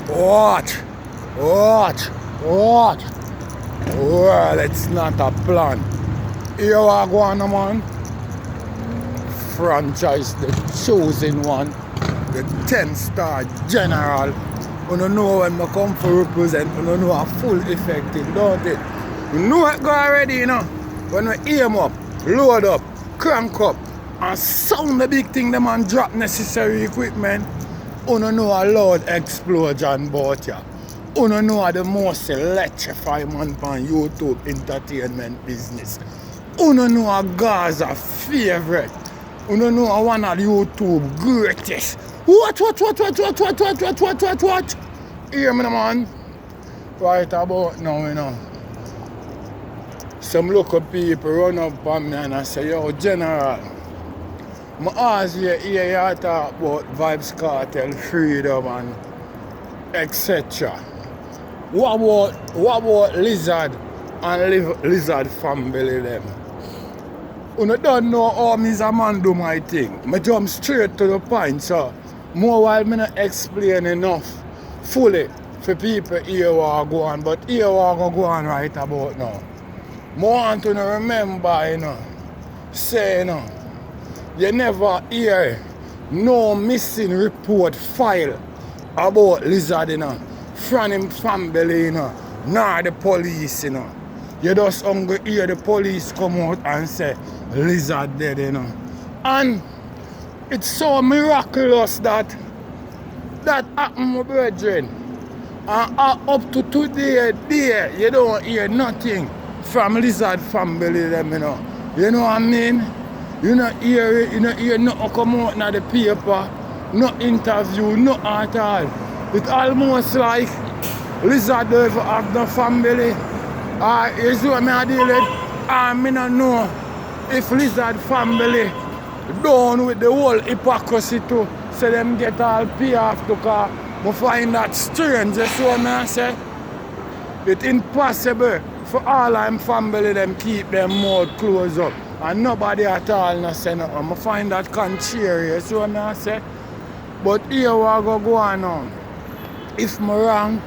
Watch. Well, it's not a plan. Here we go on, man. Franchise, the chosen one, the 10-star general. You don't know when I come for represent, you don't know a full effective, don't it? You know it go already, you know. When we aim up, load up, crank up, and sound the big thing, the man drop necessary equipment. You don't know a loud explosion about ya. You don't know the most electrifying man on YouTube entertainment business. You don't know a Gaza favorite. You don't know one of the YouTube greatest. What? Hear me, man. Right about now, you know. Some local people run up on me and I say, yo, General, I ask you hear you talk about Vibes Cartel, freedom and etc. What about Lizard and Lizard family them? You don't know how me as a man do my thing. I jump straight to the point, so more while me not explain enough fully for people here what go on, but here what go on right about now. More want to remember, you know, say, you know, you never hear no missing report file about Lizard, you know, from him family, you know, nor the police, you know. You just only hear the police come out and say Lizard dead, you know. And it's so miraculous that happened, my brethren. And up to today, you don't hear nothing from Lizard family them, you know. You know what I mean? You not hear it, you not hear nothing come out in the paper, no interview, no at all. It's almost like Lizard don't even have no family. You see what I deal with? I don't know if Lizard family done with the whole hypocrisy too, so them get all pay off to car. I find that strange, you see what I say? It's impossible for all them family them keep them mouth closed up. And nobody at all no say nothing. I find that contrary, you see what I say? But here we go on now. If I'm wrong,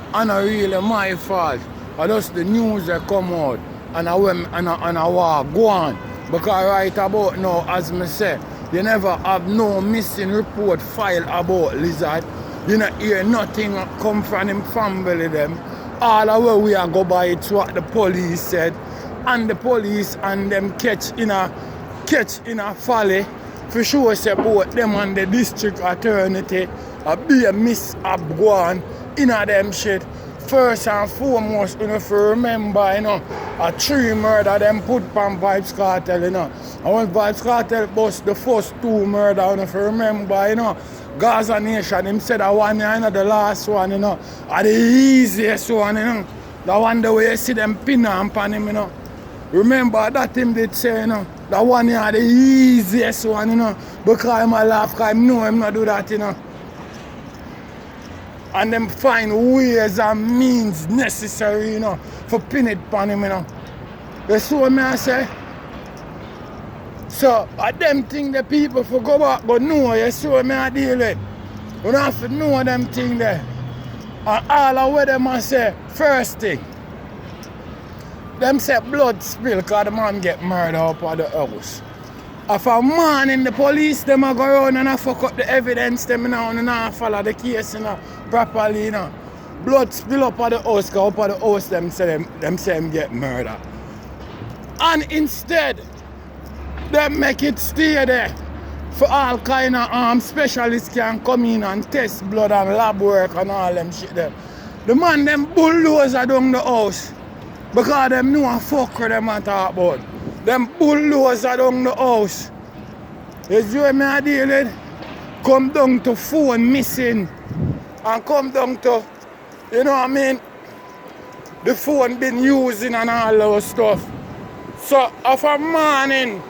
it's not really my fault. It's just the news that come out and I walk go on. Because right about now, as I say, you never have no missing report file about Lizard. You not hear nothing come from him family them. All the way we are go by it's what the police said. And the police and them catch in a folly. For sure say both them and the district attorney be a mishap go on in a them shit. First and foremost, you know, if you remember, you know, a 3 murder them put on Vibes Cartel, you know. And when Vibes Cartel bust the first 2 murder, you know, if you remember, you know, Gaza Nation, him said that one, you know, the last one, you know, are the easiest one, you know. The one the way you see them pin on him, you know. Remember that him did say, you know, that one is the easiest one, you know, because I'm a laugh, because I know him not do that, you know. And them find ways and means necessary, you know, for pin it upon him, you know. You see what I say? So, them thing the people for go back, but no, you see what I deal with. You don't have to know them thing there. And all of what them say, first thing, them say blood spill because the man get murdered up at the house. If a man in the police, them a go around and a fuck up the evidence, them you know, and not follow the case you know, properly, you know. Blood spill up at the house, because up at the house them say them get murdered. And instead, them make it stay there for all kind of specialists can come in and test blood and lab work and all them shit there. The man them bulldozer down the house. Because them know a fuck with them a talk about. Them bulldozer down the house. You see what I deal with? Come down to phone missing. And come down to, you know what I mean? The phone been using and all those stuff. So if a morning,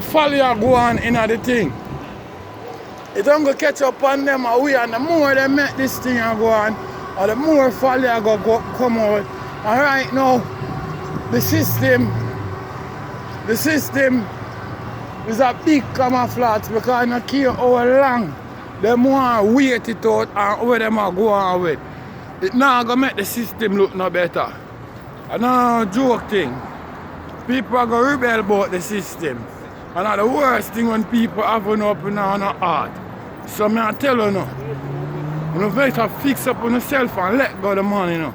follow go on in the thing. It don't go catch up on them away, and the more they make this thing go on, and the more follow go come out. And right now, the system is a big camouflage because I don't care how long Them want to wait it out and where them are going with. It not gonna make the system look no better. And no joke thing. People are gonna rebel about the system. And that's the worst thing when people have an open on a heart. So I tell you no. You better fix up on yourself and let go of the money, you know.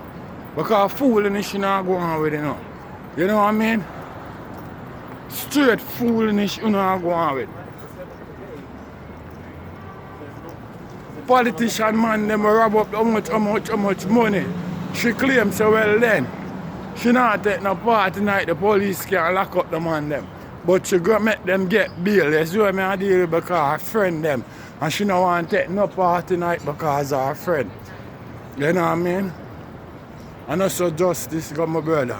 Because foolishness you not go on with it, you know. You know what I mean? Straight foolishness you not go on with. Politician man, them rob up how much money. She claims so well then. She not take no part tonight, the police can lock up the man them. But she go make them get bail. That's what I deal with because her friend them. And she don't want to take no part tonight because of her friend. You know what I mean? And also justice got my brother.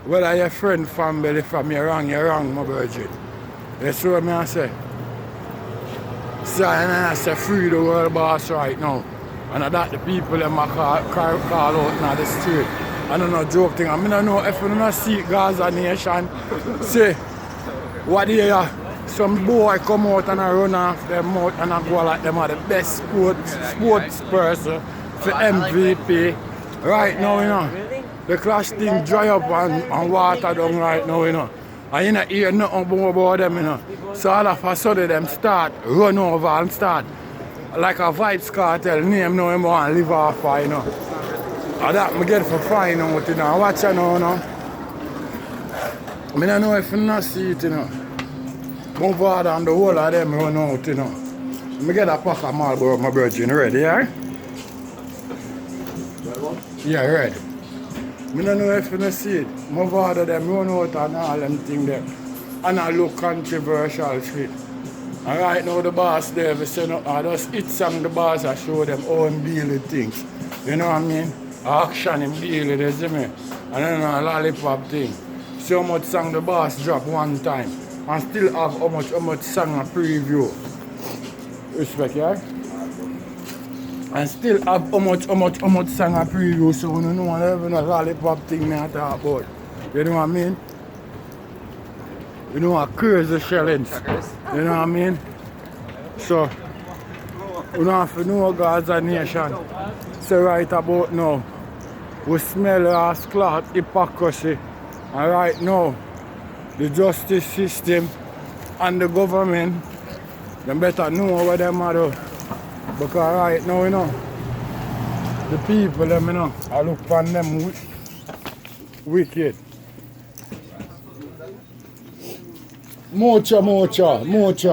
Whether your friend family from you're wrong, my virgin. That's what I say. So I say free the world boss right now. And that the people them call out in the street. I don't know joke thing. I mean I know if you don't see Gaza nation, say what they are. Some boy come out and I run off their mouth and I go like them are the best sports person for MVP. Right now, you know. The clash thing dry up and water down right now, you know. And you don't hear nothing more about them, you know. So all of a sudden them start run over and start like a Vibes cartel name now him want to live off, you know. And that I get for fine out, you know. Watch you now, you know. I don't know if you not see it, you know. Move on and the whole of them run out, you know. I get a pack of Marlboro, my virgin, ready, yeah? Yeah, ready. I don't know if you not see it. Move on of them run out and all them things there. And I look controversial shit. And right now the boss there, we say no, I just hit song the boss I show them how him deal with things. You know what I mean? Action him deal with it, see me? And then a lollipop thing. So much song the boss drop one time. And still have how much song a preview. Respect, yeah? And still have how much song a preview, so you know whatever no lollipop thing I talk about. You know what I mean? You know what crazy challenge. You know what I mean? So you don't have to know Gaza nation. So right about now, we smell as cloth hypocrisy. And right now, the justice system and the government, they better know what them are do. Because right now, you know, the people, them, you know, I look upon them wicked. Mucho,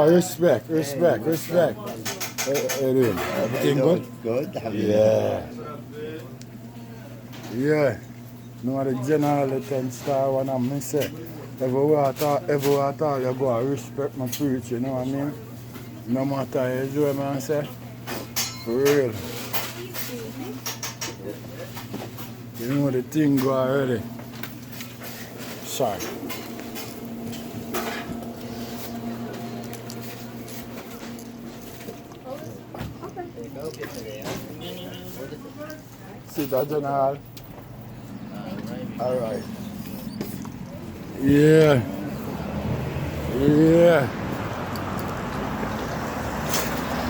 respect. How you doing? Everything good? Good. Yeah. Yeah. No, the general the 10-star one I'm going to say. Everywhere I talk, you go and respect my preach, you know what I mean? No matter you do what I say. For real. You know the thing go already. Sorry. Sit down, General. Alright. Yeah.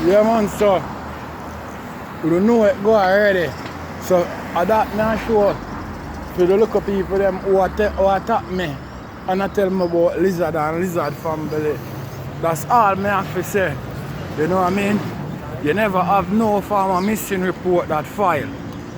Yeah, man, so you don't know it go already. So that now show to the local people them who attack me and I tell me about lizard and lizard family. That's all me have to say. You know what I mean? You never have no form of missing report that file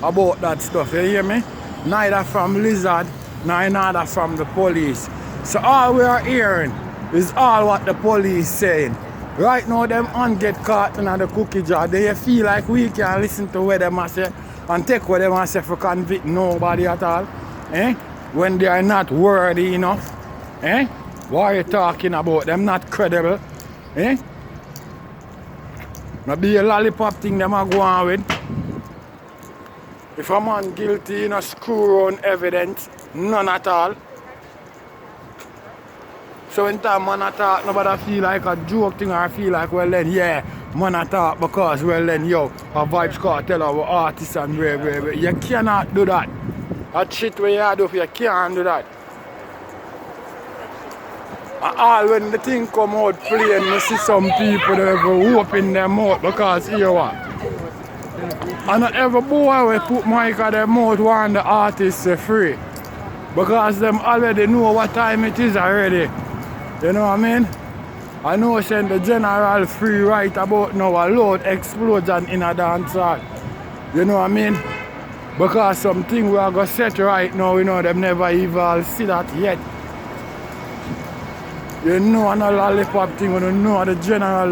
about that stuff, you hear me? Neither from lizard, neither from the police. So all we are hearing is all what the police saying. Right now them on get caught in the cookie jar. They feel like we can listen to what them say and take what them say for convict nobody at all. Eh? When they are not worthy enough. Eh? What are you talking about? Them not credible. Eh? Maybe a lollipop thing them are going with. If a man guilty, you know, screw on evidence, none at all. So when time man attack, nobody feel like a joke thing or feel like, well then, yeah, man attack because, well then, yo, a Vibes cartel our artists and where. You cannot do that. That shit where you do, you can't do that. And all when the thing come out plain, you see some people that ever open their mouth because here what? And every boy will put mic at their mouth want the artist free. Because them already know what time it is already. You know what I mean? I know saying the general free right about now a loud explosion in a dance hall. You know what I mean? Because something we are going to set right now, you know, them never even see that yet. You know, and a lollipop thing, you know the general